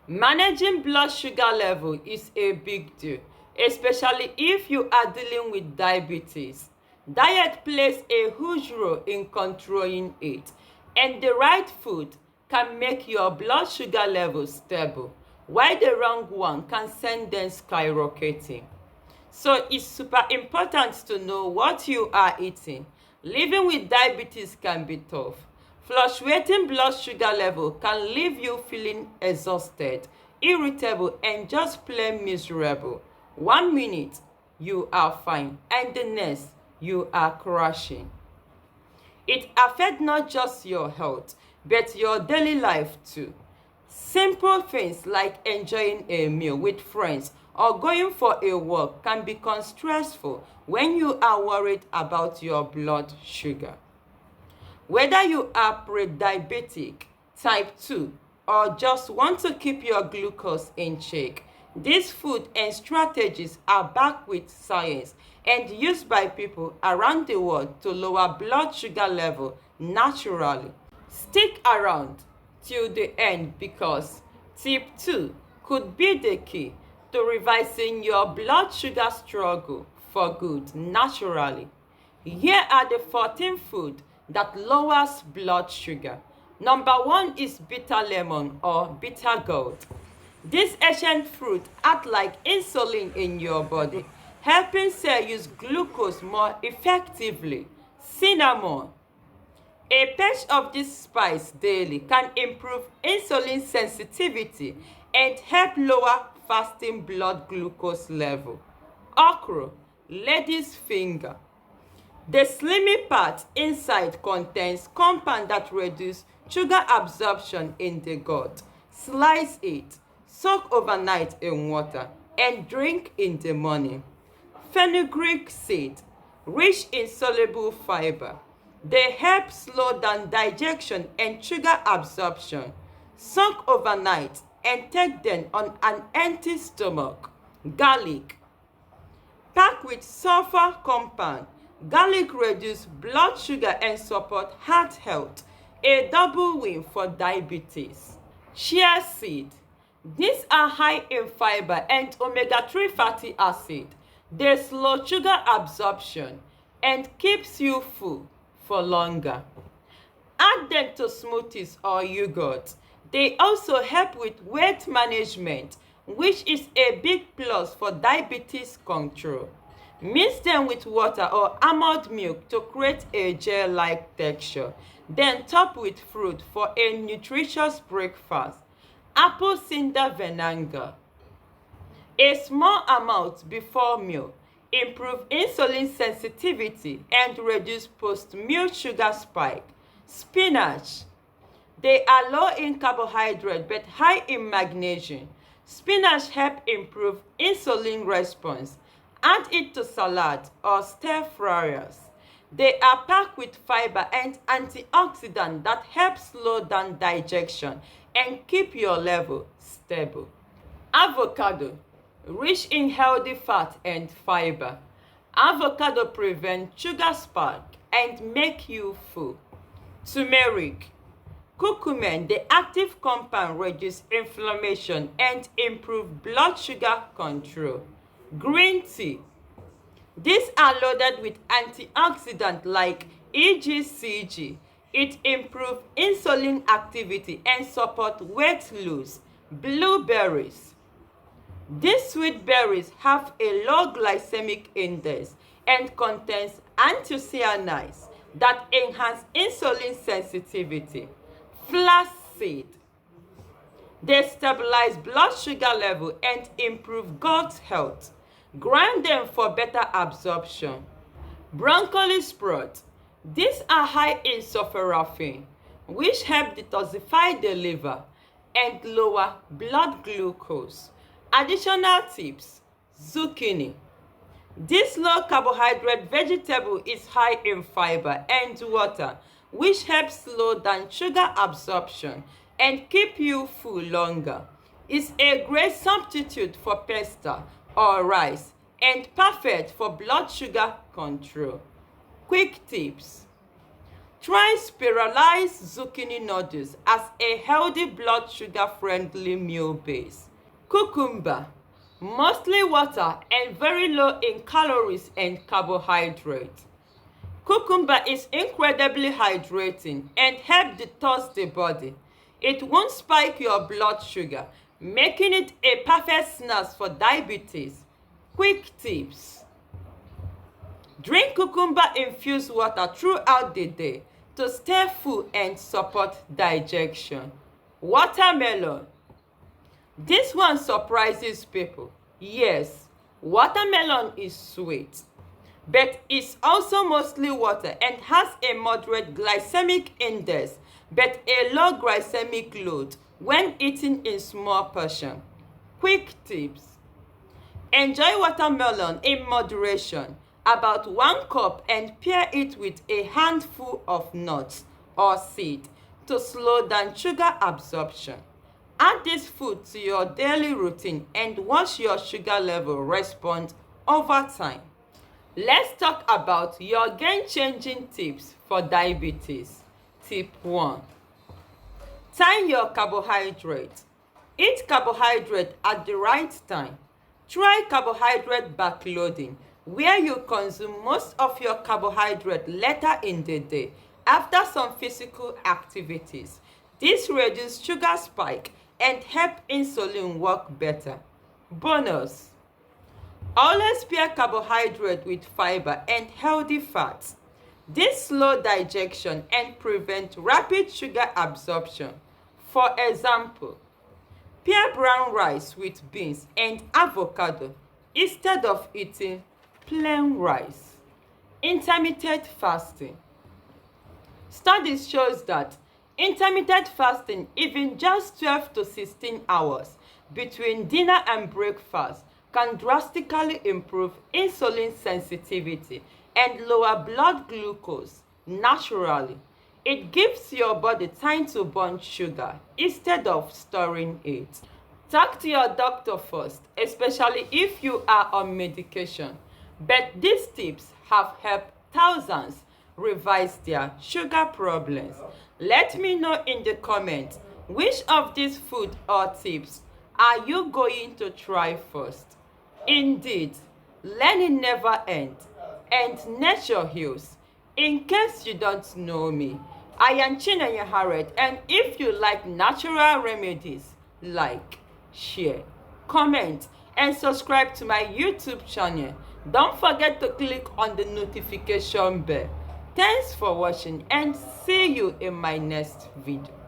Managing blood sugar level is a big deal, especially if you are dealing with diabetes. Diet plays a huge role in controlling it, and the right food can make your blood sugar level stable, while the wrong one can send them skyrocketing. So it's super important to know what you are eating. Living with diabetes can be tough. Fluctuating blood sugar level can leave you feeling exhausted, irritable, and just plain miserable. 1 minute, you are fine, and the next, you are crashing. It affects not just your health, but your daily life too. Simple things like enjoying a meal with friends or going for a walk can become stressful when you are worried about your blood sugar. Whether you are pre-diabetic, type 2, or just want to keep your glucose in check, these food and strategies are backed with science and used by people around the world to lower blood sugar level naturally. Stick around till the end because tip 2 could be the key to reversing your blood sugar struggle for good naturally. Here are the 14 foods that lowers blood sugar. Number 1 is bitter lemon or bitter gourd. This ancient fruit acts like insulin in your body, helping cells use glucose more effectively. Cinnamon. A pinch of this spice daily can improve insulin sensitivity and help lower fasting blood glucose level. Okra, lady's finger. The slimy part inside contains compound that reduce sugar absorption in the gut. Slice it, soak overnight in water, and drink in the morning. Fenugreek seed, rich in soluble fiber. They help slow down digestion and sugar absorption. Soak overnight and take them on an empty stomach. Garlic, packed with sulfur compound. Garlic reduces blood sugar and support heart health, a double win for diabetes. Chia seed. These are high in fiber and omega-3 fatty acid. They slow sugar absorption and keeps you full for longer. Add them to smoothies or yogurt. They also help with weight management, which is a big plus for diabetes control. Mix them with water or almond milk to create a gel-like texture. Then top with fruit for a nutritious breakfast. Apple cider vinegar. A small amount before meal improve insulin sensitivity and reduce post-meal sugar spike. Spinach. They are low in carbohydrate but high in magnesium. Spinach help improve insulin response. Add it to salad or stir fryers. They are packed with fiber and antioxidant that help slow down digestion and keep your level stable. Avocado, rich in healthy fat and fiber. Avocado prevents sugar spike and make you full. Turmeric. Curcumin, the active compound, reduces inflammation and improve blood sugar control. Green tea. These are loaded with antioxidants like EGCG. It improves insulin activity and supports weight loss. Blueberries. These sweet berries have a low glycemic index and contains anthocyanins that enhance insulin sensitivity. Flaxseed. They stabilize blood sugar level and improve gut health. Grind them for better absorption. Broccoli sprouts. These are high in sulforaphane, which help detoxify the liver and lower blood glucose. Additional tips. Zucchini. This low carbohydrate vegetable is high in fiber and water, which helps slow down sugar absorption and keep you full longer. It's a great substitute for pasta or rice and perfect for blood sugar control. Quick tips. Try spiralized zucchini noodles as a healthy blood sugar friendly meal base. Cucumber, mostly water and very low in calories and carbohydrates. Cucumber is incredibly hydrating and helps detox the body. It won't spike your blood sugar, making it a perfect snack for diabetes. Quick tips. Drink cucumber infused water throughout the day to stay full and support digestion. Watermelon. This one surprises people. Yes, watermelon is sweet, but it's also mostly water and has a moderate glycemic index, but a low glycemic load when eaten in small portion. Quick tips. Enjoy watermelon in moderation, about 1 cup, and pair it with a handful of nuts or seed to slow down sugar absorption. Add this food to your daily routine and watch your sugar level respond over time. Let's talk about your game-changing tips for diabetes. Tip 1. Time your carbohydrate. Eat carbohydrate at the right time. Try carbohydrate backloading, where you consume most of your carbohydrate later in the day after some physical activities. This reduces sugar spike and help insulin work better. Bonus. Always pair carbohydrate with fiber and healthy fats. This slow digestion and prevent rapid sugar absorption. For example, pair brown rice with beans and avocado instead of eating plain rice. Intermittent fasting. Studies shows that intermittent fasting, even just 12 to 16 hours between dinner and breakfast, can drastically improve insulin sensitivity and lower blood glucose naturally. It gives your body time to burn sugar instead of storing it. Talk to your doctor first, especially if you are on medication. But these tips have helped thousands revise their sugar problems. Let me know in the comments which of these food or tips are you going to try first. Indeed, learning never ends and nature heals. In case you don't know me, I am Chia, and if you like natural remedies, like, share, comment, and subscribe to my YouTube channel. Don't forget to click on the notification bell. Thanks for watching and see you in my next video.